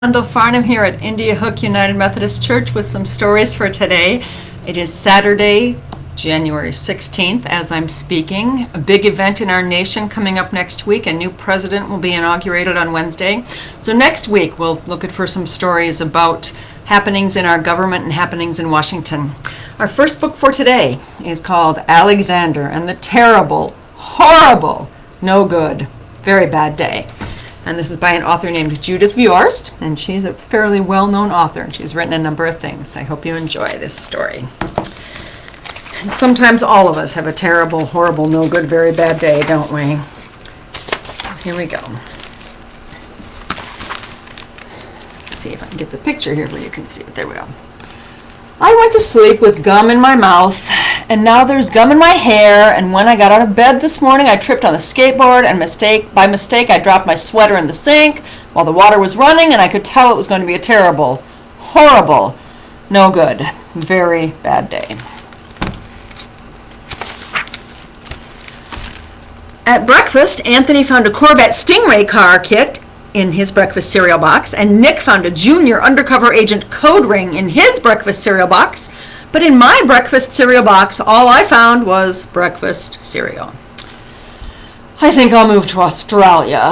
Kendall Farnum here at India Hook United Methodist Church with some stories for today. It is Saturday, January 16th as I'm speaking. A big event in our nation coming up next week. A new president will be inaugurated on Wednesday. So next week we'll look for some stories about happenings in our government and happenings in Washington. Our first book for today is called Alexander and the Terrible, Horrible, No Good, Very Bad Day. And this is by an author named Judith Viorst, and she's a fairly well-known author, and she's written a number of things. I hope you enjoy this story. And sometimes all of us have a terrible, horrible, no good, very bad day, don't we? Here we go. Let's see if I can get the picture here where you can see it. There we go. I went to sleep with gum in my mouth, and now there's gum in my hair, and when I got out of bed this morning, I tripped on the skateboard, and by mistake, I dropped my sweater in the sink while the water was running, and I could tell it was going to be a terrible, horrible, no good, very bad day. At breakfast, Anthony found a Corvette Stingray car kit in his breakfast cereal box, and Nick found a junior undercover agent code ring in his breakfast cereal box. But in my breakfast cereal box, all I found was breakfast cereal. I think I'll move to Australia.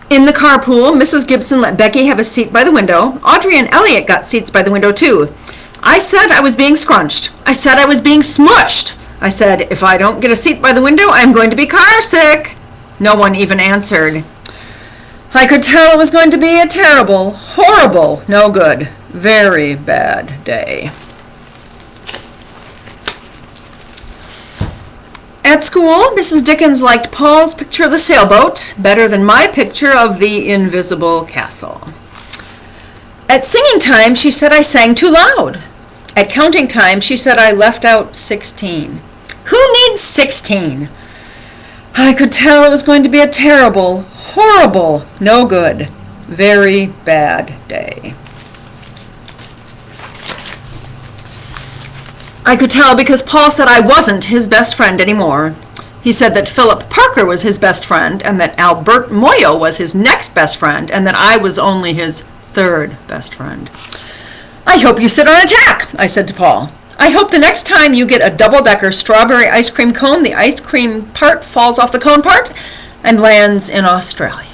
In the carpool, Mrs. Gibson let Becky have a seat by the window. Audrey and Elliot got seats by the window too. I said I was being scrunched. I said I was being smushed. I said, if I don't get a seat by the window, I'm going to be car sick. No one even answered. I could tell it was going to be a terrible, horrible, no good, very bad day. At school, Mrs. Dickens liked Paul's picture of the sailboat better than my picture of the invisible castle. At singing time, she said I sang too loud. At counting time, she said I left out 16. Who needs 16? I could tell it was going to be a terrible, horrible, no good, very bad day. I could tell because Paul said I wasn't his best friend anymore. He said that Philip Parker was his best friend and that Albert Moyo was his next best friend and that I was only his third best friend. I hope you sit on a tack, I said to Paul. I hope the next time you get a double-decker strawberry ice cream cone, the ice cream part falls off the cone part and lands in Australia.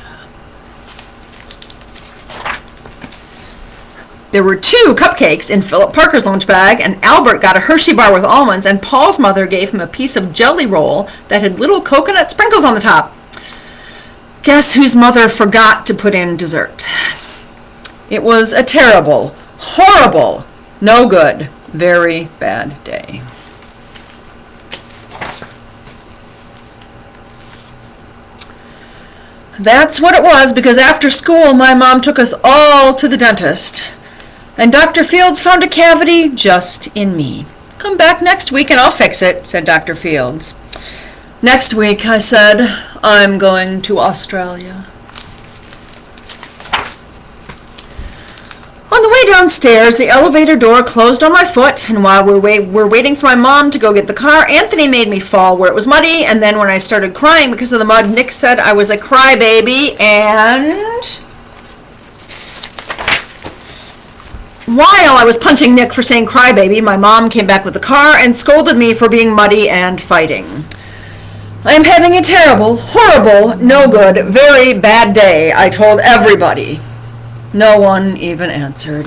There were 2 cupcakes in Philip Parker's lunch bag, and Albert got a Hershey bar with almonds, and Paul's mother gave him a piece of jelly roll that had little coconut sprinkles on the top. Guess whose mother forgot to put in dessert? It was a terrible, horrible, no good, very bad day. That's what it was, because after school my mom took us all to the dentist, and Dr. Fields found a cavity just in me. Come back next week and I'll fix it, said Dr. Fields. Next week, I said, I'm going to Australia. On the way downstairs, the elevator door closed on my foot, and while we're waiting for my mom to go get the car, Anthony made me fall where it was muddy, and then when I started crying because of the mud, Nick said I was a crybaby, and while I was punching Nick for saying crybaby, my mom came back with the car and scolded me for being muddy and fighting. I am having a terrible, horrible, no good, very bad day, I told everybody. No one even answered.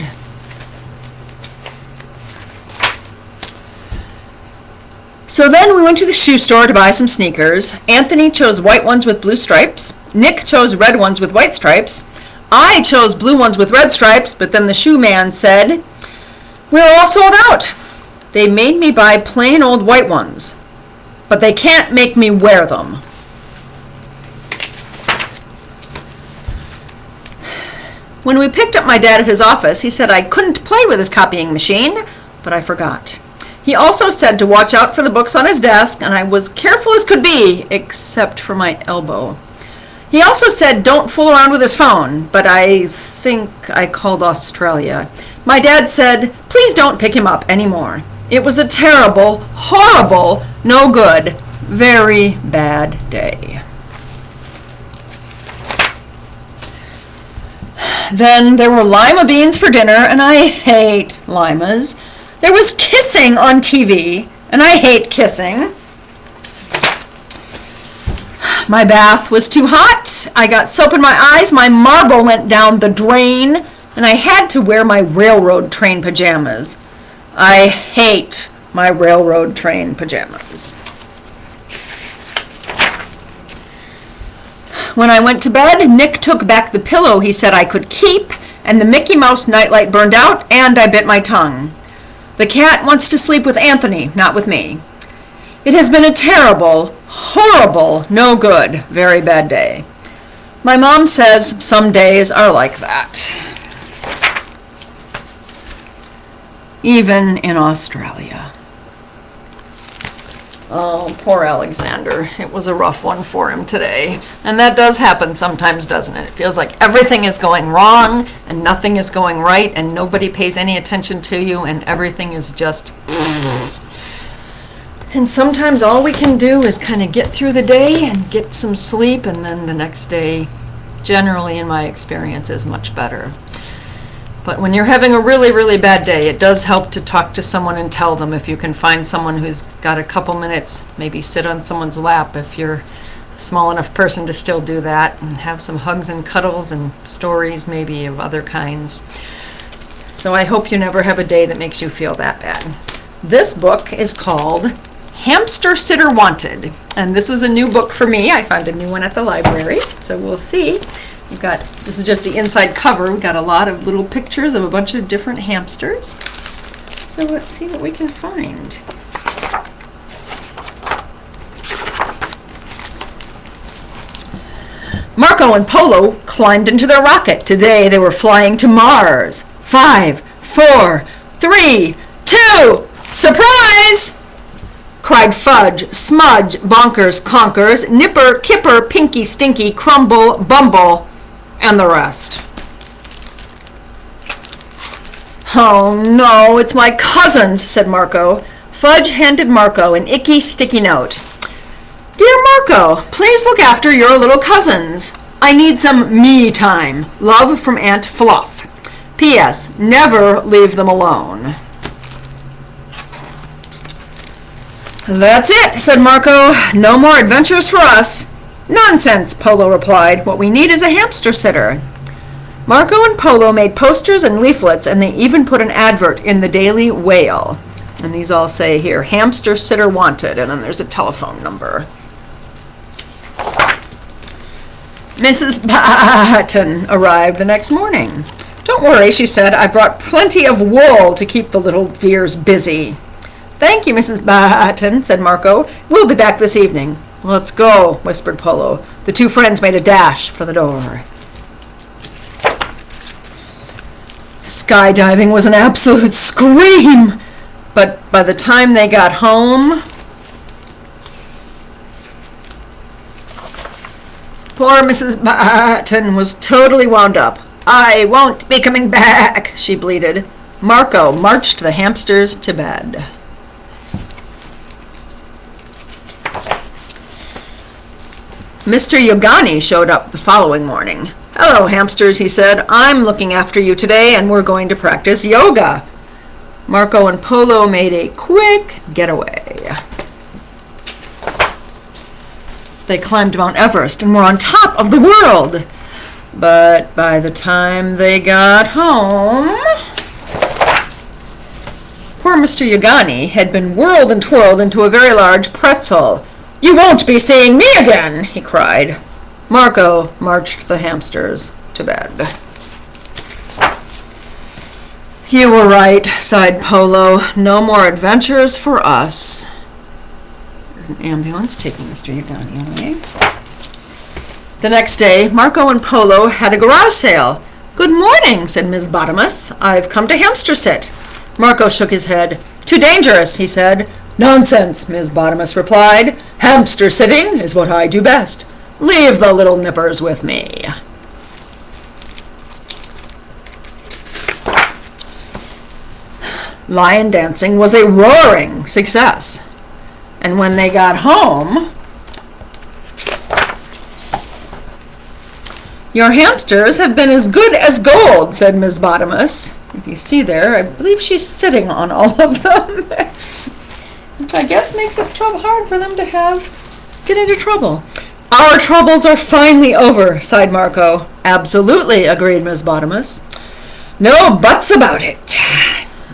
So then we went to the shoe store to buy some sneakers. Anthony chose white ones with blue stripes. Nick chose red ones with white stripes. I chose blue ones with red stripes, but then the shoe man said, we're all sold out. They made me buy plain old white ones, but they can't make me wear them. When we picked up my dad at his office, he said I couldn't play with his copying machine, but I forgot. He also said to watch out for the books on his desk, and I was careful as could be, except for my elbow. He also said don't fool around with his phone, but I think I called Australia. My dad said, please don't pick him up anymore. It was a terrible, horrible, no good, very bad day. Then there were lima beans for dinner, and I hate limas. There was kissing on TV, and I hate kissing. My bath was too hot. I got soap in my eyes. My marble went down the drain, and I had to wear my railroad train pajamas. I hate my railroad train pajamas. When I went to bed, Nick took back the pillow he said I could keep, and the Mickey Mouse nightlight burned out, and I bit my tongue. The cat wants to sleep with Anthony, not with me. It has been a terrible, horrible, no good, very bad day. My mom says some days are like that. Even in Australia. Oh, poor Alexander. It was a rough one for him today. And that does happen sometimes, doesn't it? It feels like everything is going wrong and nothing is going right and nobody pays any attention to you and everything is just... And sometimes all we can do is kind of get through the day and get some sleep, and then the next day, generally in my experience, is much better. But when you're having a really, really bad day, it does help to talk to someone and tell them. If you can find someone who's got a couple minutes, maybe sit on someone's lap if you're a small enough person to still do that, and have some hugs and cuddles and stories maybe of other kinds. So I hope you never have a day that makes you feel that bad. This book is called Hamster Sitter Wanted, and this is a new book for me. I found a new one at the library, so we'll see. This is just the inside cover. We've got a lot of little pictures of a bunch of different hamsters. So let's see what we can find. Marco and Polo climbed into their rocket. Today they were flying to Mars. 5, 4, 3, 2, surprise! Cried Fudge, Smudge, Bonkers, Conkers, Nipper, Kipper, Pinky, Stinky, Crumble, Bumble, and the rest. Oh no, it's my cousins, said Marco. Fudge handed Marco an icky, sticky note. Dear Marco, please look after your little cousins. I need some me time. Love from Aunt Fluff. P.S. Never leave them alone. That's it, said Marco. No more adventures for us. Nonsense, Polo replied. What we need is a hamster sitter. Marco and Polo made posters and leaflets, and they even put an advert in the Daily Whale. And these all say here, hamster sitter wanted, and then there's a telephone number. Mrs. Batten arrived the next morning. Don't worry, she said. I brought plenty of wool to keep the little dears busy. Thank you, Mrs. Batten, said Marco. We'll be back this evening. Let's go, whispered Polo. The two friends made a dash for the door. Skydiving was an absolute scream, but by the time they got home... Poor Mrs. Batten was totally wound up. I won't be coming back, she bleated. Marco marched the hamsters to bed. Mr. Yogani showed up the following morning. Hello, hamsters, he said. I'm looking after you today, and we're going to practice yoga. Marco and Polo made a quick getaway. They climbed Mount Everest and were on top of the world. But by the time they got home, poor Mr. Yogani had been whirled and twirled into a very large pretzel. You won't be seeing me again, he cried. Marco marched the hamsters to bed. You were right, sighed Polo. No more adventures for us. There's an ambulance taking Mr. Yogani away. The next day, Marco and Polo had a garage sale. Good morning, said Ms. Bottomus. I've come to hamster sit. Marco shook his head. Too dangerous, he said. Nonsense, Ms. Bottomus replied. Hamster sitting is what I do best. Leave the little nippers with me. Lion dancing was a roaring success. And when they got home, "Your hamsters have been as good as gold," said Miss Bottomus. If you see there, I believe she's sitting on all of them, which I guess makes it hard for them to get into trouble. "Our troubles are finally over," sighed Marco. "Absolutely," agreed Miss Bottomus. "No buts about it."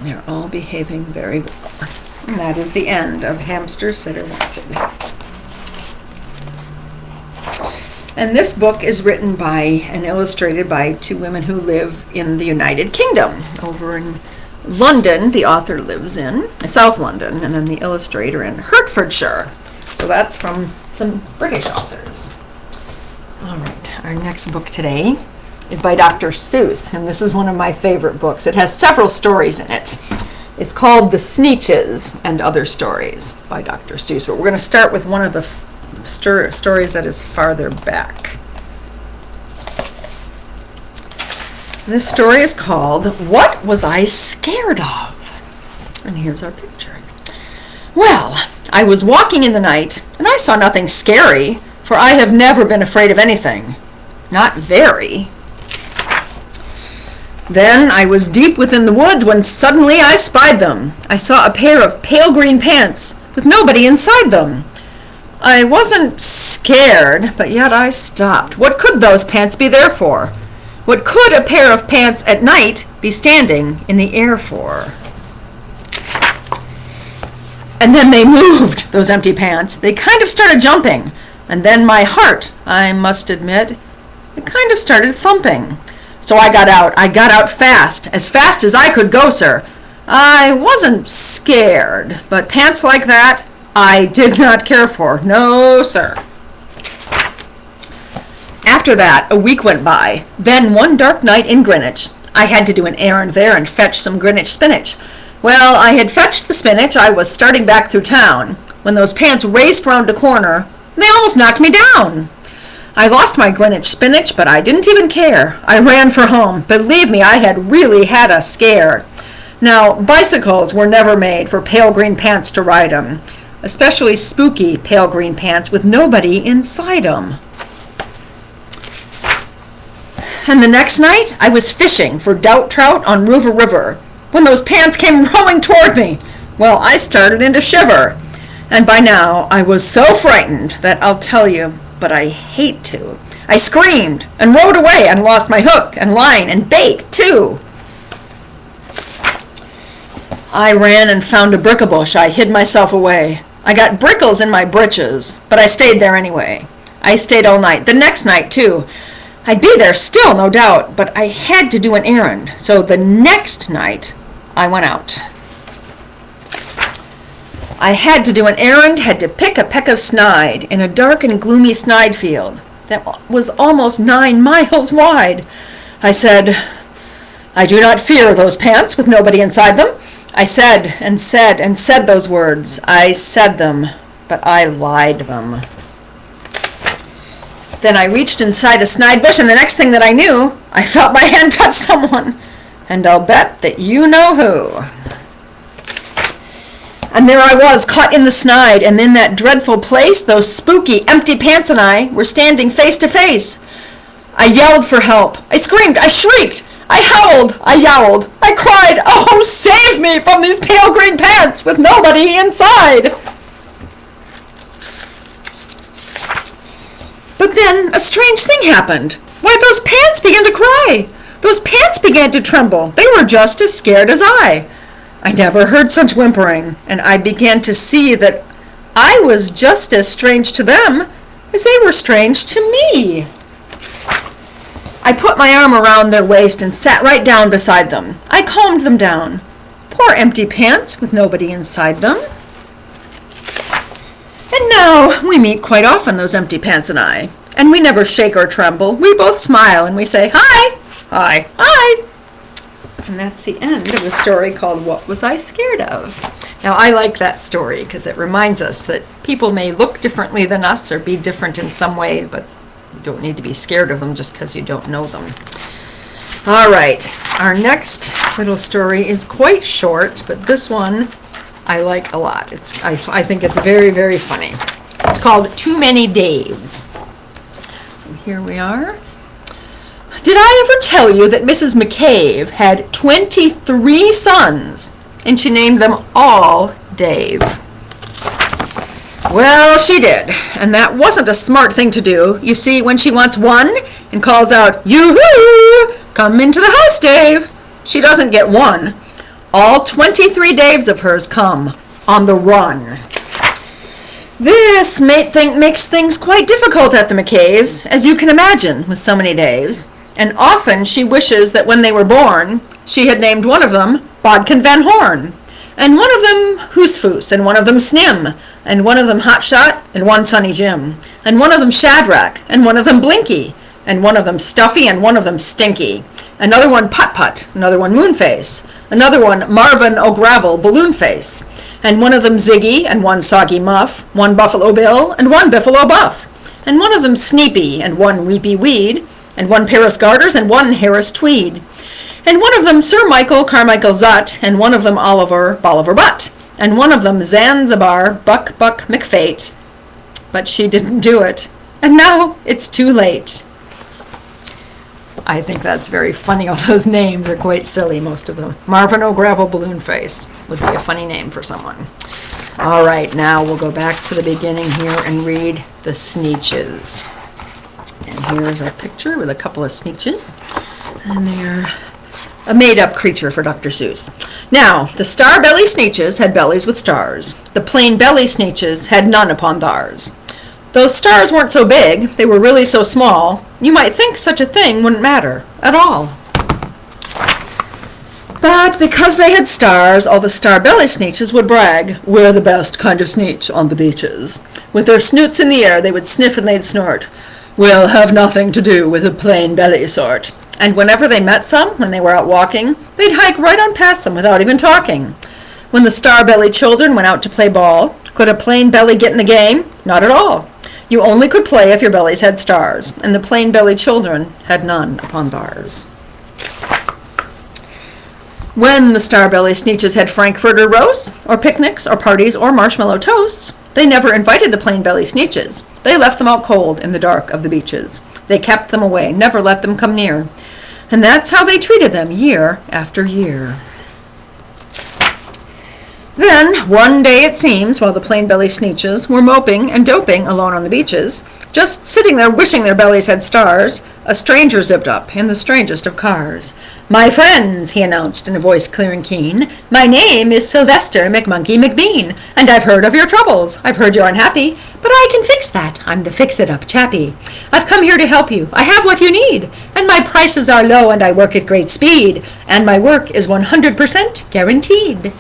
They're all behaving very well. And that is the end of Hamster Sitter Wanted. And this book is written by and illustrated by two women who live in the United Kingdom. Over in London, the author lives in South London, and then the illustrator in Hertfordshire. So that's from some British authors. All right, our next book today is by Dr. Seuss, and this is one of my favorite books. It has several stories in it. It's called The Sneetches and Other Stories by Dr. Seuss, but we're going to start with one of the stories that is farther back. This story is called What Was I Scared Of? And here's our picture. "Well, I was walking in the night, and I saw nothing scary, for I have never been afraid of anything. Not very. Then I was deep within the woods when suddenly I spied them. I saw a pair of pale green pants with nobody inside them. I wasn't scared, but yet I stopped. What could those pants be there for? What could a pair of pants at night be standing in the air for?" And then they moved, those empty pants. They kind of started jumping. And then my heart, I must admit, it kind of started thumping. So I got out. I got out fast as I could go, sir. I wasn't scared, but pants like that, I did not care for. No, sir. After that, a week went by. Then one dark night in Greenwich, I had to do an errand there and fetch some Greenwich spinach. Well, I had fetched the spinach. I was starting back through town when those pants raced round a corner, and they almost knocked me down. I lost my Greenwich spinach, but I didn't even care. I ran for home. Believe me, I had really had a scare. Now, bicycles were never made for pale green pants to ride 'em, especially spooky pale green pants with nobody inside 'em. And the next night, I was fishing for doubt trout on Rover River when those pants came rowing toward me. Well, I started into shiver. And by now, I was so frightened that I'll tell you, but I hate to. I screamed and rowed away and lost my hook and line and bait, too. I ran and found a brick-a-bush. I hid myself away. I got brickles in my britches, but I stayed there anyway. I stayed all night, the next night, too. I'd be there still, no doubt, but I had to do an errand, so the next night I went out. I had to do an errand, had to pick a peck of snide in a dark and gloomy snide field that was almost 9 miles wide. I said, I do not fear those pants with nobody inside them. I said and said and said those words. I said them, but I lied them. Then I reached inside a snide bush, and the next thing that I knew, I felt my hand touch someone, and I'll bet that you know who. And there I was, caught in the snide, and in that dreadful place, those spooky, empty pants and I were standing face to face. I yelled for help. I screamed. I shrieked. I howled. I yowled. I cried, oh, save me from these pale green pants with nobody inside. But then a strange thing happened. Why, those pants began to cry. Those pants began to tremble. They were just as scared as I. I never heard such whimpering, and I began to see that I was just as strange to them as they were strange to me. I put my arm around their waist and sat right down beside them. I calmed them down. Poor empty pants with nobody inside them. And now we meet quite often, those empty pants and I, and we never shake or tremble. We both smile and we say, hi, hi, hi. And that's the end of the story called What Was I Scared Of? Now, I like that story because it reminds us that people may look differently than us or be different in some way, but you don't need to be scared of them just because you don't know them. All right, our next little story is quite short, but this one I like a lot. I think it's very, very funny. It's called Too Many Daves. So here we are. Did I ever tell you that Mrs. McCabe had 23 sons, and she named them all Dave? Well, she did, and that wasn't a smart thing to do. You see, when she wants one and calls out, "Yoo-hoo! Come into the house, Dave," she doesn't get one. All 23 Daves of hers come on the run. This makes things quite difficult at the McCaves, as you can imagine, with so many Daves. And often she wishes that when they were born, she had named one of them Bodkin Van Horn, and one of them Hoosfoos, and one of them Snim, and one of them Hotshot, and one Sonny Jim, and one of them Shadrach, and one of them Blinky, and one of them Stuffy, and one of them Stinky, another one Putt-Putt, another one Moonface, another one Marvin O'Gravel Balloonface, and one of them Ziggy, and one Soggy Muff, one Buffalo Bill, and one Biffalo Buff, and one of them Sneepy, and one Weepy Weed, and one Paris Garters, and one Harris Tweed, and one of them Sir Michael Carmichael Zutt, and one of them Oliver Bolivar Butt, and one of them Zanzibar Buck Buck McFate. But she didn't do it, and now it's too late. I think that's very funny. All those names are quite silly, most of them. Marvin O'Gravel Balloonface would be a funny name for someone. All right, now we'll go back to the beginning here and read the Sneetches. And here's our picture with a couple of Sneetches. And they're a made-up creature for Dr. Seuss. Now, the star-belly Sneetches had bellies with stars. The plain-belly Sneetches had none upon theirs. Those stars weren't so big, they were really so small, you might think such a thing wouldn't matter at all. But because they had stars, all the star-belly Sneetches would brag, "We're the best kind of Sneetch on the beaches." With their snoots in the air, they would sniff and they'd snort, "We'll have nothing to do with a plain belly sort." And whenever they met some, when they were out walking, they'd hike right on past them without even talking. When the star-belly children went out to play ball, could a plain belly get in the game? Not at all. You only could play if your bellies had stars, and the plain-belly children had none upon theirs. When the star-belly Sneetches had Frankfurter roasts, or picnics, or parties, or marshmallow toasts, they never invited the plain-belly Sneetches. They left them out cold in the dark of the beaches. They kept them away, never let them come near. And that's how they treated them year after year. Then, one day it seems, while the plain-belly Sneetches were moping and doping alone on the beaches, just sitting there wishing their bellies had stars, a stranger zipped up in the strangest of cars. "My friends," he announced in a voice clear and keen, "my name is Sylvester McMonkey McBean, and I've heard of your troubles. I've heard you're unhappy, but I can fix that. I'm the fix-it-up chappie. I've come here to help you. I have what you need, and my prices are low, and I work at great speed, and my work is 100% guaranteed."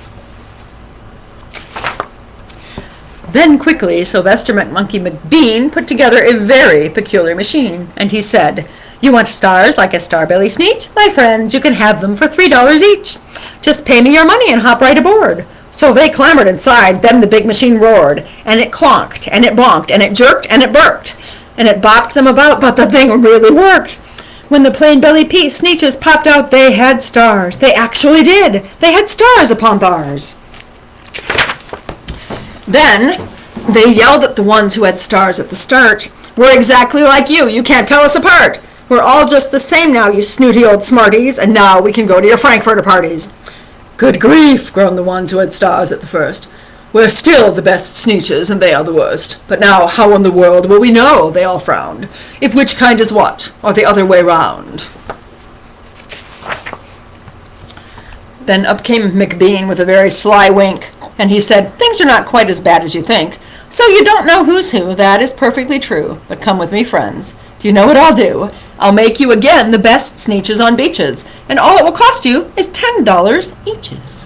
Then quickly Sylvester McMonkey McBean put together a very peculiar machine, and he said, "You want stars like a star-belly Sneetch? My friends, you can have them for $3 each. Just pay me your money and hop right aboard." So they clambered inside, then the big machine roared, and it clonked, and it bonked, and it jerked, and it burked, and it bopped them about, but the thing really worked. When the plain-belly Sneetches popped out, they had stars. They actually did. They had stars upon theirs. Then they yelled at the ones who had stars at the start. "We're exactly like you. You can't tell us apart. We're all just the same now, you snooty old smarties, and now we can go to your Frankfurter parties." "Good grief," groaned the ones who had stars at the first. "We're still the best Sneetches, and they are the worst. But now how in the world will we know," they all frowned, "if which kind is what, or the other way round?" Then up came McBean with a very sly wink, and he said, "Things are not quite as bad as you think. So you don't know who's who, that is perfectly true. But come with me, friends. Do you know what I'll do? I'll make you again the best Sneetches on beaches, and all it will cost you is $10 eaches."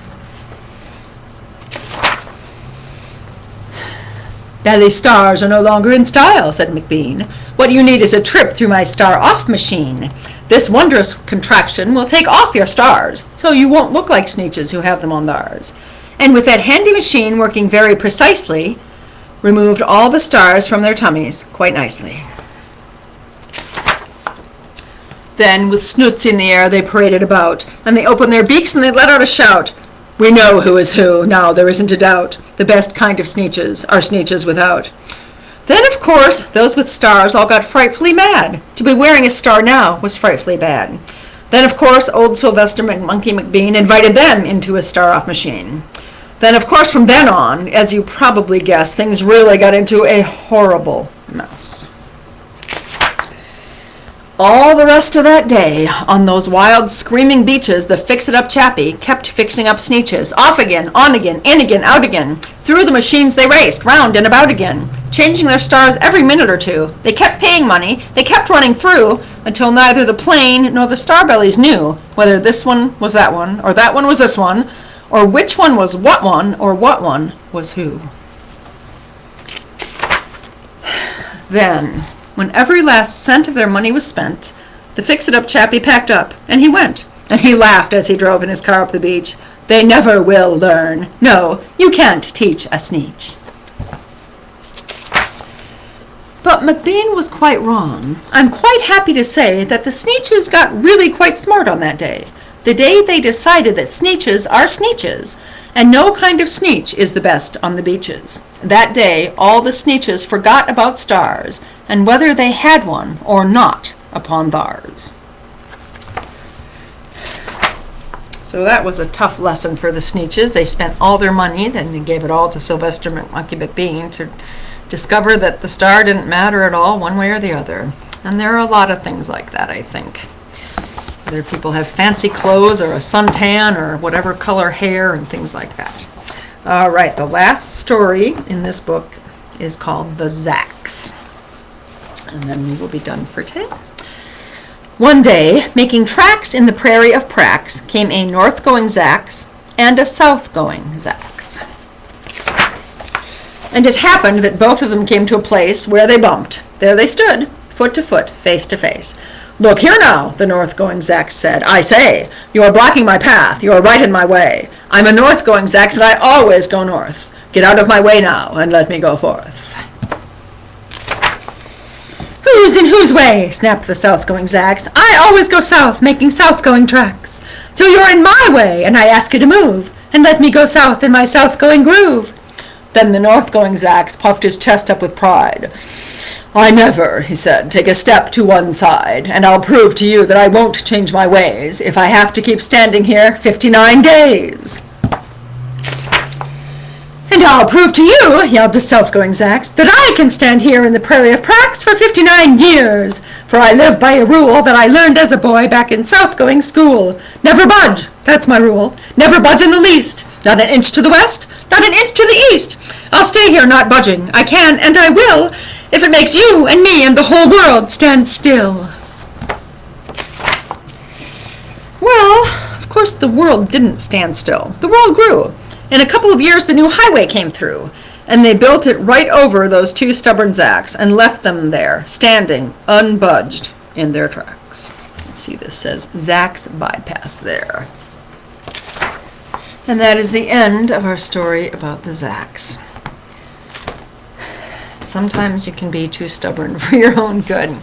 "Belly stars are no longer in style," said McBean. "What you need is a trip through my star-off machine. This wondrous contraction will take off your stars, so you won't look like Sneetches who have them on theirs. And with that handy machine working very precisely, removed all the stars from their tummies quite nicely." Then, with snoots in the air, they paraded about, and they opened their beaks and they let out a shout. "We know who is who, now there isn't a doubt. The best kind of Sneetches are Sneetches without." Then, of course, those with stars all got frightfully mad. To be wearing a star now was frightfully bad. Then, of course, old Sylvester McMonkey McBean invited them into his star-off machine. Then, of course, from then on, as you probably guessed, things really got into a horrible mess. All the rest of that day, on those wild, screaming beaches, the fix-it-up chappie kept fixing up Sneetches. Off again, on again, in again, out again. Through the machines they raced, round and about again, changing their stars every minute or two. They kept paying money, they kept running through, until neither the plane nor the starbellies knew whether this one was that one, or that one was this one, or which one was what one, or what one was who. Then, when every last cent of their money was spent, the fix-it-up chappie packed up, and he went. And he laughed as he drove in his car up the beach. They never will learn. No, you can't teach a Sneetch. But McBean was quite wrong. I'm quite happy to say that the Sneetches got really quite smart on that day. The day they decided that Sneetches are Sneetches, and no kind of Sneetch is the best on the beaches. That day, all the Sneetches forgot about stars, and whether they had one or not upon theirs. So that was a tough lesson for the Sneetches. They spent all their money, then they gave it all to Sylvester McMonkey McBean to discover that the star didn't matter at all, one way or the other. And there are a lot of things like that, I think. Whether people have fancy clothes or a suntan or whatever color hair and things like that. All right, the last story in this book is called The Zacks. And then we will be done for today. One day, making tracks in the prairie of Prax, came a north-going Zacks and a south-going Zacks. And it happened that both of them came to a place where they bumped. There they stood, foot to foot, face to face. Look here now, the north-going Zacks said. I say, you are blocking my path. You are right in my way. I'm a north-going Zacks, and I always go north. Get out of my way now, and let me go forth. Who's in whose way? Snapped the south-going Zacks. I always go south, making south-going tracks. Till you're in my way, and I ask you to move, and let me go south in my south-going groove. Then the north-going Zacks puffed his chest up with pride. I never, he said, take a step to one side, and I'll prove to you that I won't change my ways if I have to keep standing here 59 days. And I'll prove to you, yelled the south-going Zacks, that I can stand here in the prairie of Prax for 59 years, for I live by a rule that I learned as a boy back in south-going school. Never budge, that's my rule. Never budge in the least. Not an inch to the west, not an inch to the east. I'll stay here not budging. I can and I will, if it makes you and me and the whole world stand still. Well, of course the world didn't stand still. The world grew. In a couple of years the new highway came through, and they built it right over those two stubborn Zacks and left them there, standing, unbudged, in their tracks. Let's see, this says Zacks Bypass there. And that is the end of our story about the Zacks. Sometimes you can be too stubborn for your own good.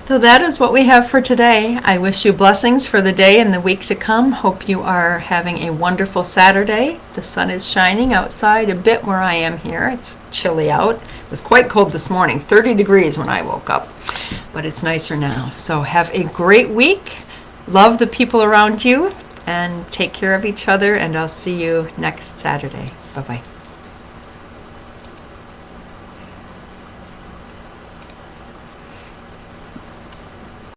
So that is what we have for today. I wish you blessings for the day and the week to come. Hope you are having a wonderful Saturday. The sun is shining outside a bit where I am here. It's chilly out. It was quite cold this morning, 30 degrees when I woke up, but it's nicer now. So have a great week. Love the people around you and take care of each other, and I'll see you next Saturday. Bye-bye.